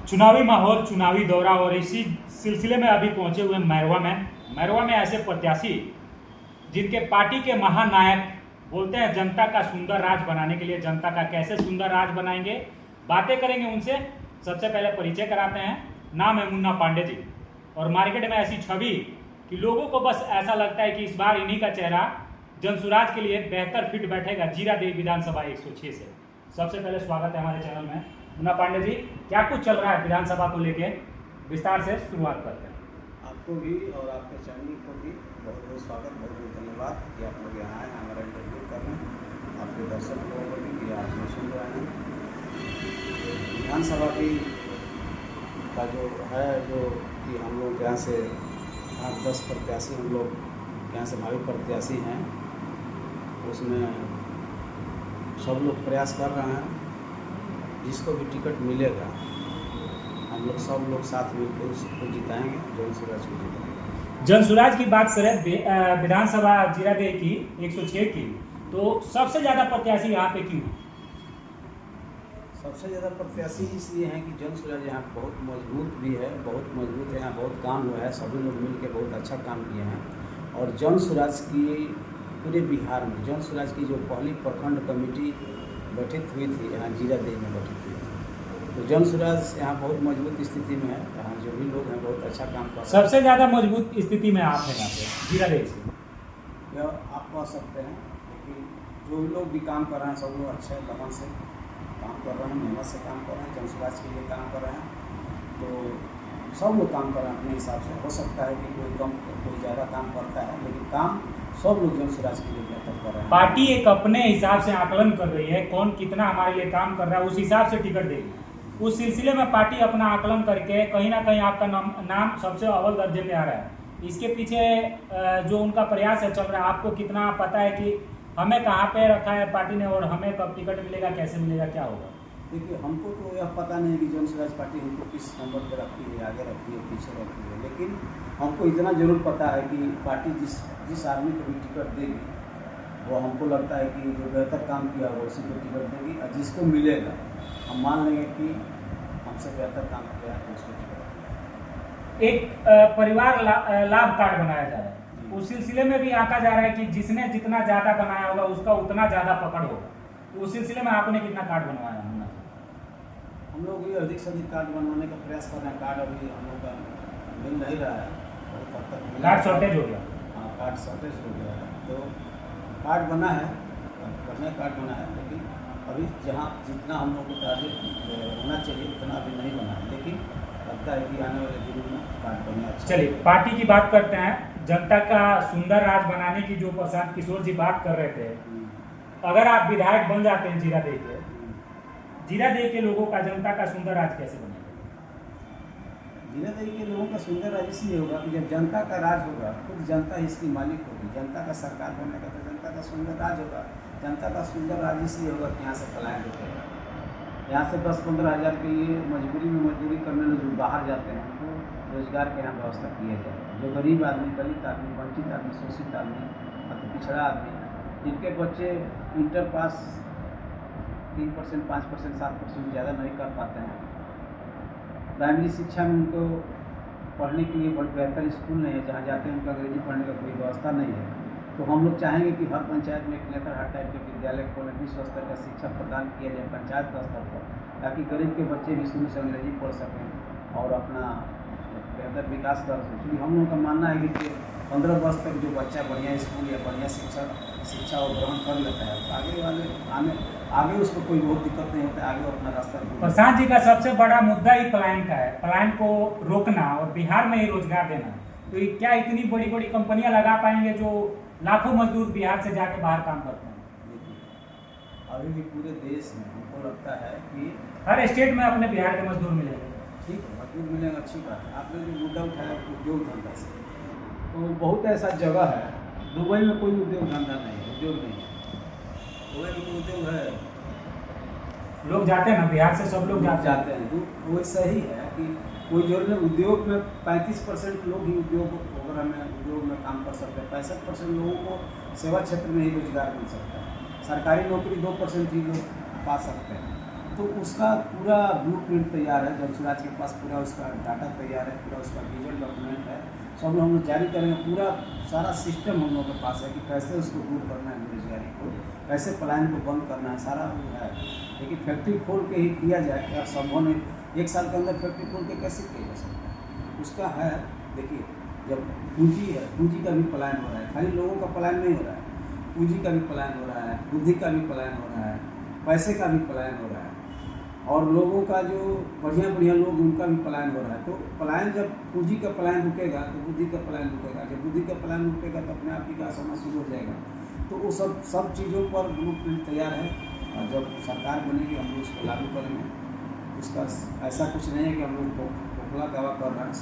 चुनावी माहौल, चुनावी दौरा और इसी सिलसिले में अभी पहुंचे हुए मैरवा में ऐसे प्रत्याशी जिनके पार्टी के महानायक बोलते हैं जनता का सुंदर राज बनाने के लिए जनता का कैसे सुंदर राज बनाएंगे, बातें करेंगे उनसे। सबसे पहले परिचय कराते हैं। नाम है मुन्ना पांडे जी और मार्केट में ऐसी छवि कि लोगों को बस ऐसा लगता है कि इस बार इन्हीं का चेहरा जनसुराज के लिए बेहतर फिट बैठेगा जीरादेई विधानसभा 106 से। सबसे पहले स्वागत है हमारे चैनल में मुन्ना पांडे जी। क्या कुछ चल रहा है विधानसभा को लेके, विस्तार से शुरुआत करते हैं। आपको भी और आपके चैनल को भी बहुत बहुत स्वागत, बहुत बहुत धन्यवाद कि आप लोग यहाँ आए हैं हमारा इंटरव्यू करने। आपके दर्शक लोगों को भी कि आप लोग सुन रहे हैं। विधानसभा की का जो है जो कि हम लोग यहाँ से 8-10 प्रत्याशी हम लोग यहाँ से भावी प्रत्याशी हैं, उसमें सब लोग प्रयास कर रहे हैं। जिसको भी टिकट मिलेगा हम लोग सब लोग साथ मिलकर उसको जिताएंगे, जनसुराज को जिताएंगे। जनसुराज की बात करें विधानसभा जीरादेई की 106 की, तो सबसे ज़्यादा प्रत्याशी यहाँ पे क्यों? सबसे ज़्यादा प्रत्याशी इसलिए हैं कि जनसुराज यहाँ बहुत मजबूत भी है, बहुत मजबूत है। यहाँ बहुत काम हुआ है, सभी लोग मिलकर बहुत अच्छा काम किए हैं। और जनसुराज की पूरे बिहार में जनसुराज की जो पहली प्रखंड कमेटी गठित हुई थी यहाँ जीरादेई में गठित हुई थी, तो जनसुराज यहाँ बहुत मजबूत स्थिति में है। यहाँ जो भी लोग हैं बहुत अच्छा काम कर रहे हैं। सबसे ज़्यादा मजबूत स्थिति में आप हैं यहाँ पे जीरादेई से, यह आप कह सकते हैं। लेकिन जो लोग भी काम कर रहे हैं सब लोग अच्छे लगन से काम कर रहे हैं, मेहनत से काम कर रहे हैं, जनसुराज के लिए काम कर रहे हैं। तो सब लोग काम कर रहे हैं अपने हिसाब से। हो सकता है कि कोई कम कोई ज़्यादा काम करता है, लेकिन काम सब लोग जनसुराज के लिए बेहतर कर रहे हैं। पार्टी एक अपने हिसाब से आकलन कर रही है कौन कितना हमारे लिए काम कर रहा है, उस हिसाब से टिकट देगी। उस सिलसिले में पार्टी अपना आकलन करके कहीं ना कहीं आपका नाम सबसे अव्वल दर्जे पे आ रहा है। इसके पीछे जो उनका प्रयास है चल रहा है, आपको कितना पता है कि हमें कहाँ पे रखा है पार्टी ने और हमें कब टिकट मिलेगा, कैसे मिलेगा, क्या होगा? देखिए, हमको तो यह पता नहीं है कि जनसुराज पार्टी हमको किस नंबर पर रखी है, आगे रखी है, पीछे रखी है। लेकिन हमको इतना जरूर पता है कि पार्टी जिस आदमी को भी टिकट देगी वो हमको लगता है कि जो बेहतर काम किया वो उसी को टिकट देगी। और जिसको मिलेगा हम मान लेंगे कि हमसे बेहतर काम किया है तो उसको टिकट। एक परिवार लाभ कार्ड बनाया जा रहा है, उस सिलसिले में भी आका जा रहा है कि जिसने जितना ज़्यादा बनाया होगा उसका उतना ज़्यादा पकड़ होगा। उस सिलसिले में आपने कितना कार्ड बनवाया? हम लोग ये अधिक से अधिक कार्ड बनवाने का प्रयास कर रहे हैं। कार्ड अभी हम लोग का मिल नहीं रहा है, बहुत हद तक कार्ड शॉर्टेज हो गया। हाँ, कार्ड शॉर्टेज हो गया है। तो कार्ड बना है, बढ़िया कार्ड बना है, लेकिन अभी जहाँ जितना हम लोग को टारगेट होना चाहिए उतना अभी नहीं बना है। लेकिन लगता है कि आने वाले दिनों में कार्ड बनना अच्छा। चलिए पार्टी की बात करते हैं। जनता का सुंदर राज बनाने की जो प्रशांत किशोर जी बात कर रहे थे, अगर आप विधायक बन जाते हैं जीरादेई के लोगों का जनता का सुंदर राज कैसे बनेगा? जीरादेई के लोगों का सुंदर राज इसलिए होगा कि जब जनता का राज होगा, खुद जनता ही इसकी मालिक होगी। जनता का सरकार बनेगा तो जनता का सुंदर राज होगा। जनता का सुंदर राज इसलिए होगा कि यहाँ से पलायन रुकेगा। यहाँ से 10-15 हज़ार के लिए मजबूरी में मजदूरी करने लोग जो बाहर जाते हैं उनको रोजगार के यहाँ व्यवस्था किया जाए। जो गरीब आदमी, दलित आदमी, वंचित आदमी, शोषित आदमी, मतलब पिछड़ा आदमी, जिनके बच्चे इंटर पास 3%, 5%, 7% ज़्यादा नहीं कर पाते हैं, प्राइमरी शिक्षा में उनको पढ़ने के लिए बहुत बेहतर स्कूल नहीं है, जहाँ जाते हैं उनको अंग्रेजी पढ़ने का कोई व्यवस्था नहीं है। तो हम लोग चाहेंगे कि हर पंचायत में एक नेतरहाट टाइप के विद्यालय खोलें, विश्व स्तर का शिक्षा प्रदान किया जाए पंचायत का स्तर पर, ताकि गरीब के बच्चे भी शुरू से अंग्रेजी पढ़ सकें और अपना बेहतर विकास कर सकें। क्योंकि हम लोगों का मानना है कि 15 वर्ष तक जो बच्चा बढ़िया स्कूल या बढ़िया शिक्षा वो ग्रहण कर लेता है तो आगे उसको कोई बहुत दिक्कत नहीं होता है, आगे वो अपना रास्ता। प्रशांत जी का सबसे बड़ा मुद्दा ही पलायन का है, पलायन को रोकना और बिहार में ही रोजगार देना। तो क्या इतनी बड़ी बड़ी कंपनियां लगा पाएंगे जो लाखों मजदूर बिहार से जाके बाहर काम करते हैं? अभी भी पूरे देश में हमको लगता है कि हर स्टेट में अपने बिहार के मजदूर मिलेंगे। ठीक है, मजदूर मिलेंगे, अच्छी बात है। आपने जो मुद्दा उठाया उद्योग धंधा से, तो बहुत ऐसा जगह है दुबई में कोई उद्योग धंधा नहीं है, उद्योग नहीं है। दुबई में कोई उद्योग है, लोग जाते हैं ना बिहार से, सब लोग जाते हैं। तो वो सही है कि कोई जरूर नहीं। उद्योग में 35% लोग ही उद्योग में काम कर सकते हैं। 65% लोगों को सेवा क्षेत्र में ही रोजगार मिल सकता है। सरकारी नौकरी 2% ही लोग पा सकते हैं। तो उसका पूरा ब्लूप्रिंट तैयार है। जल स्वराज के पास पूरा उसका डाटा तैयार है, पूरा उसका विजुअल डॉक्यूमेंट है, सब हम लोग जारी करेंगे। पूरा सारा सिस्टम हम लोगों के पास है कि कैसे उसको दूर करना है, बेरोजगारी को कैसे पलायन को बंद करना है, सारा वो है। लेकिन फैक्ट्री खोल के ही किया जाए, क्या संभव नहीं। 1 साल के अंदर फैक्ट्री खोल के कैसे किया जा सकता है? उसका है, देखिए जब पूंजी है, पूंजी का भी पलायन हो रहा है, खाली लोगों का पलायन नहीं हो रहा है, पूंजी का भी पलायन हो रहा है, बुद्धि का भी पलायन हो रहा है, पैसे का भी पलायन हो रहा है, और लोगों का जो बढ़िया बढ़िया लोग उनका भी पलायन हो रहा है। तो पलायन, जब पूंजी का पलायन रुकेगा तो बुद्धि का पलायन रुकेगा, जब बुद्धि का पलायन रुकेगा तो अपने आप विकास होना शुरू हो जाएगा। तो वो सब चीज़ों पर ब्लूप्रिंट तैयार है, और जब सरकार बनेगी हम लोग उसको लागू करेंगे। उसका ऐसा कुछ नहीं है कि हम लोग खोखला दावा कर रहे हैं,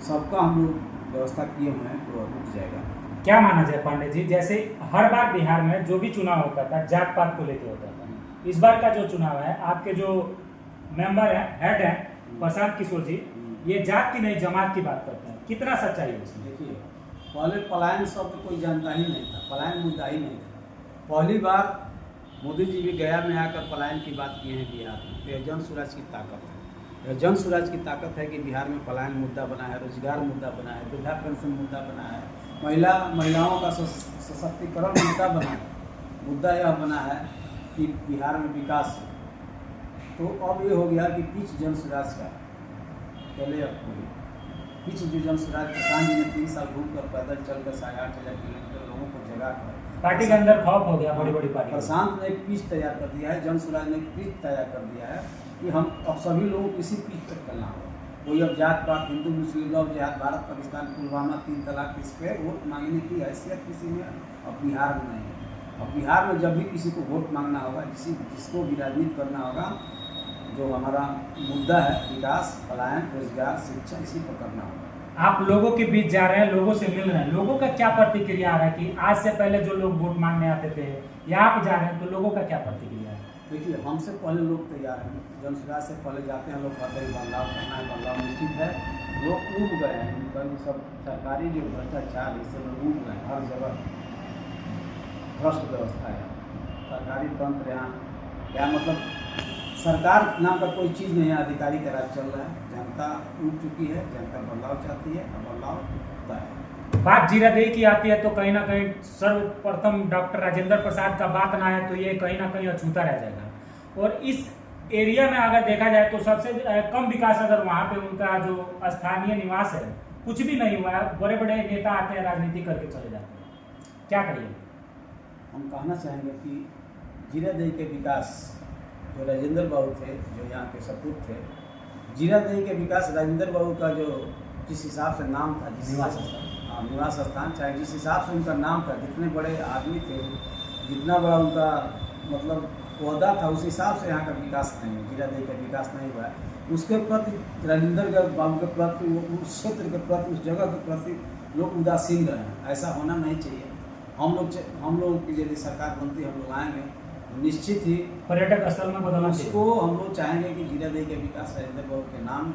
सबका हम लोग व्यवस्था किए हुए हैं, तो रुक जाएगा। क्या माना जाए पांडे जी, जैसे हर बार बिहार में जो भी चुनाव होता था जात पात को लेकर होता था, इस बार का जो चुनाव है आपके जो मेंबर है, हेड है प्रशांत किशोर जी, ये जात की नहीं जमात की बात करते हैं, कितना सच्चाई है इसमें? देखिए, पहले पलायन शब्द कोई जानता ही नहीं था, पलायन मुद्दा ही नहीं था। पहली बार मोदी जी भी गया में आकर पलायन की बात किए हैं बिहार में। तो यह जन स्वराज की ताकत है, यह जन स्वराज की ताकत है कि बिहार में पलायन मुद्दा बना है, रोजगार मुद्दा बना है, वृद्धा पेंशन मुद्दा बना है, महिलाओं का सशक्तिकरण मुद्दा बना है। मुद्दा यह बना है कि बिहार में विकास हो। तो अब ये हो गया कि पिच जन स्वराज का पहले पिच जो जन स्वराज किसान जी ने 3 साल घूमकर पैदल चलकर 8,500 किलोमीटर लोगों को जगा कर पार्टी के अंदर खौफ हो गया, बड़ी बड़ी पार्टी। प्रशांत ने एक पिच तैयार कर दिया है, जन स्वराज ने एक पिच तैयार कर दिया है कि हम अब सभी लोगों को इसी पिच पर चलना होगा। कोई अब जात पात, हिंदू मुस्लिम, लव जिहाद, भारत पाकिस्तान, पुलवामा, 3 तलाक, इस पर वोट मांगने की हैसियत किसी में अब बिहार में नहीं है। अब बिहार में जब भी किसी को वोट मांगना होगा, जिसको भी राजनीति करना होगा, जो हमारा मुद्दा है विकास, पलायन, रोजगार, शिक्षा, इसी पर करना होगा। आप लोगों के बीच जा रहे हैं, लोगों से मिल रहे हैं, लोगों का क्या प्रतिक्रिया आ रहा है कि आज से पहले जो लोग वोट मांगने आते थे या आप जा रहे हैं, तो लोगों का क्या प्रतिक्रिया है? देखिए, हमसे पहले लोग तैयार हैं, जन स्वराज से पहले जाते हैं लोग, कहते हैं बदलाव करना है, बदलाव निश्चित है। लोग ऊब गए हैं, उनका सब सरकारी जो भ्रष्टाचार, इससे लोग ऊब गए हैं। हर जगह भ्रष्ट व्यवस्था है, सरकारी तंत्र यहाँ मतलब सरकार नाम का कोई चीज़ नहीं है, अधिकारी का राज चल रहा है। जनता उठ चुकी है, जनता बदलाव चाहती है, और बदलाव होता है। बात जीरादेई की आती है तो कहीं ना कहीं सर्वप्रथम डॉक्टर राजेंद्र प्रसाद का बात ना है तो ये कहीं ना कहीं अछूता रह जाएगा। और इस एरिया में अगर देखा जाए तो सबसे कम विकास अगर वहाँ पे उनका जो स्थानीय निवास है, कुछ भी नहीं हुआ है। बड़े बड़े नेता आते हैं, राजनीति करके चले जाते हैं, क्या करिए? हम कहना चाहेंगे कि जीरादेई के विकास, जो राजेंद्र बाबू थे, जो यहाँ के सपूत थे, जीरादेई के विकास राजेंद्र बाबू का जो जिस हिसाब से नाम था, जिस निवास स्थान, चाहे जिस हिसाब से उनका नाम था, जितने बड़े आदमी थे, जितना बड़ा उनका मतलब ओहदा था, उस हिसाब से यहाँ का विकास नहीं है, जीरादेई का विकास नहीं हुआ है। उसके प्रति राजेंद्र बाबू के प्रति, उस क्षेत्र के प्रति, उस जगह के प्रति लोग उदासीन रहे हैं। ऐसा होना नहीं चाहिए। हम लोग की यदि सरकार बनती, हम लोग आएंगे तो निश्चित ही पर्यटक स्थल में बदलना उसको हम लोग चाहेंगे कि जीरादेई के विकास राजेंद्र बाबू के नाम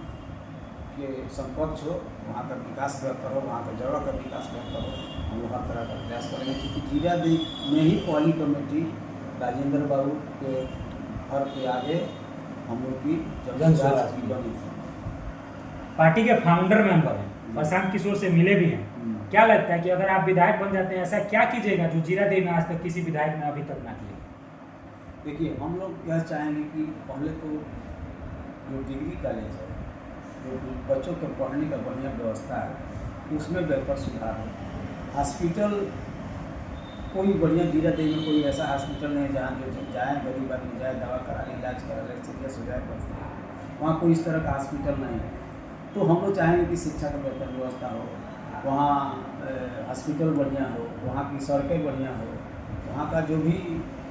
के समकक्ष हो, वहाँ का विकास बेहतर हो, वहाँ का जगह का विकास बेहतर हो। हम लोग हर तरह का प्रयास करेंगे, क्योंकि जीरादेई में ही पहली कमेटी राजेंद्र बाबू के घर के आगे हम लोग की जन स्वराज की बनी थी। पार्टी के फाउंडर मेंबर हैं, प्रशांत किशोर से मिले भी हैं। क्या लगता है कि अगर आप विधायक बन जाते हैं, ऐसा क्या कीजिएगा जो जीरादेई में आज तक किसी विधायक ने अभी तक ना किया? देखिए, हम लोग यह चाहेंगे कि पहले तो जो डिग्री कॉलेज है, जो बच्चों के पढ़ने का बढ़िया व्यवस्था है, उसमें बेहतर सुधार हो। हॉस्पिटल कोई बढ़िया जीरादेई में कोई ऐसा हॉस्पिटल नहीं जहाँ जो जाए गरीब आदमी जाए, दवा करा ले, इलाज करा ले, सीरियस हो जाए, वहाँ कोई इस तरह का हॉस्पिटल नहीं है। तो हम लोग चाहेंगे कि शिक्षा का बेहतर व्यवस्था हो, वहाँ हॉस्पिटल बढ़िया हो, वहाँ की सड़कें बढ़िया हो, वहाँ का जो भी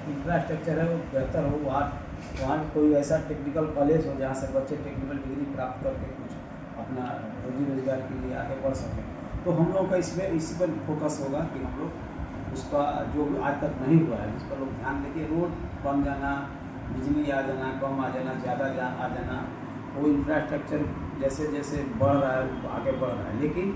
इंफ्रास्ट्रक्चर है वो बेहतर हो। वहाँ कोई ऐसा टेक्निकल कॉलेज हो जहाँ से बच्चे टेक्निकल डिग्री प्राप्त करके कुछ अपना रोजी रोजगार के लिए आगे बढ़ सकें। तो हम लोगों का इसी पर फोकस होगा कि हम लोग उसका जो आज तक नहीं हुआ है, जिस पर लोग ध्यान देंगे। रोड बन जाना, बिजली आ जाना, कम आ जाना, ज़्यादा आ जाना, वो इंफ्रास्ट्रक्चर जैसे जैसे बढ़ रहा है आगे बढ़ रहा है। लेकिन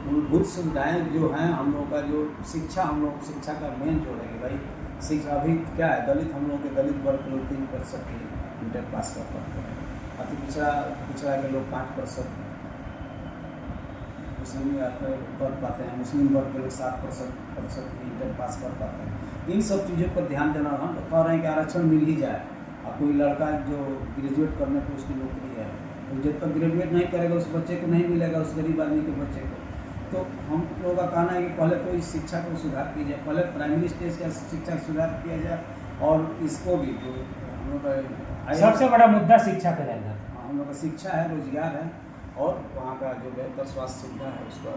मूलभूत सुविधाएँ जो हैं, हम लोग का जो शिक्षा, हम लोग शिक्षा का मेन जोड़ है कि भाई शिक्षा अभी क्या है, दलित हम लोग के दलित वर्ग के लोग 3% ही इंटर पास कर पाते हैं, अति पिछड़ा के लोग 5%, मुस्लिम पढ़ पाते हैं, मुस्लिम वर्ग के लोग 7% ही इंटर पास कर पाते हैं। इन सब चीज़ों पर ध्यान देना, हम तो कह रहे हैं कि आरक्षण मिल ही जाए। और कोई लड़का जो ग्रेजुएट करने पर उसकी नौकरी है, तो जब तक ग्रेजुएट नहीं करेगा उस बच्चे को नहीं मिलेगा, उस गरीब आदमी के बच्चे को। तो हम लोगों का कहना है कि पहले तो इस शिक्षा को सुधार किया जाए, पहले प्राइमरी स्टेज का शिक्षा सुधार किया जाए, और इसको भी जो हम लोग का सबसे बड़ा मुद्दा शिक्षा पे रहेगा। हम लोग का शिक्षा है, रोजगार है, और वहाँ का जो बेहतर स्वास्थ्य सुविधा है उसका।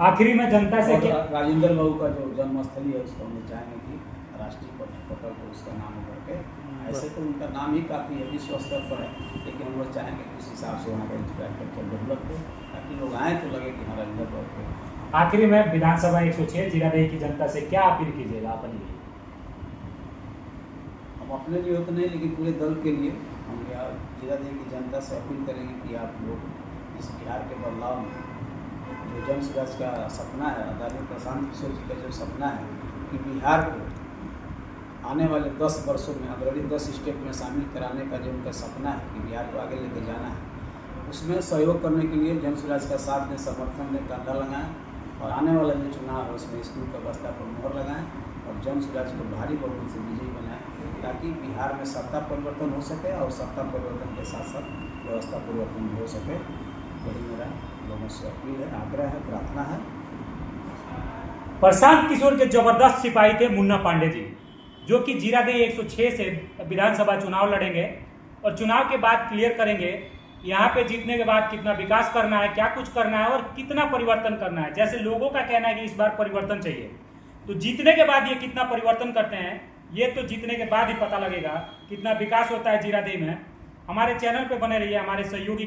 आखिरी में जनता से क्या राजेंद्र बाबू का जो जन्मस्थली है उसको हम चाहेंगे कि राष्ट्रीय पटल पर उसका नाम करके, ऐसे तो उनका नाम ही काफ़ी है, विश्व स्तर पर है, लेकिन हम लोग चाहेंगे कि उस हिसाब से वहाँ का इंफ्रास्ट्रक्चर डेवलप हो, ताकि लोग आएँ तो लगे कि हाँ राजेंद्र बाबू को। आखिरी में विधानसभा 106 जीरादेई की जनता से क्या अपील कीजिएगा अपने लिए? हम अपने लिए तो नहीं, लेकिन पूरे दल के लिए हम यहाँ जीरादेई की जनता से अपील करेंगे कि आप लोग इस बिहार के बदलाव में जो जन सुराज का सपना है, आदरणीय प्रशांत किशोर जी का जो सपना है कि बिहार को आने वाले 10 वर्षों में अग्रणी 10 स्टेट में शामिल कराने का जो उनका सपना है कि बिहार को आगे लेकर जाना है, उसमें सहयोग करने के लिए जन सुराज का साथ दें, समर्थन दें, कंधा लगाएं, और आने वाला जो चुनाव है उसमें स्कूल का बस्ता पर मोहर लगाएं और जन सुराज को भारी बहुमत से विजयी बनाएं, ताकि बिहार में सत्ता परिवर्तन हो सके और सत्ता परिवर्तन के साथ साथ व्यवस्था परिवर्तन भी हो सके। यही मेरा लोगों से अपील है, आग्रह है, प्रार्थना है। प्रशांत किशोर के जबरदस्त सिपाही थे मुन्ना पांडे जी, जो कि जीरादेई 106 से विधानसभा चुनाव लड़ेंगे और चुनाव के बाद क्लियर करेंगे यहाँ पे जीतने के बाद कितना विकास करना है, क्या कुछ करना है और कितना परिवर्तन करना है। जैसे लोगों का कहना है कि इस बार परिवर्तन चाहिए, तो जीतने के बाद ये कितना परिवर्तन करते हैं ये तो जीतने के बाद ही पता लगेगा, कितना विकास होता है जीरादेई में। हमारे चैनल पे बने रहिए, हमारे सहयोगी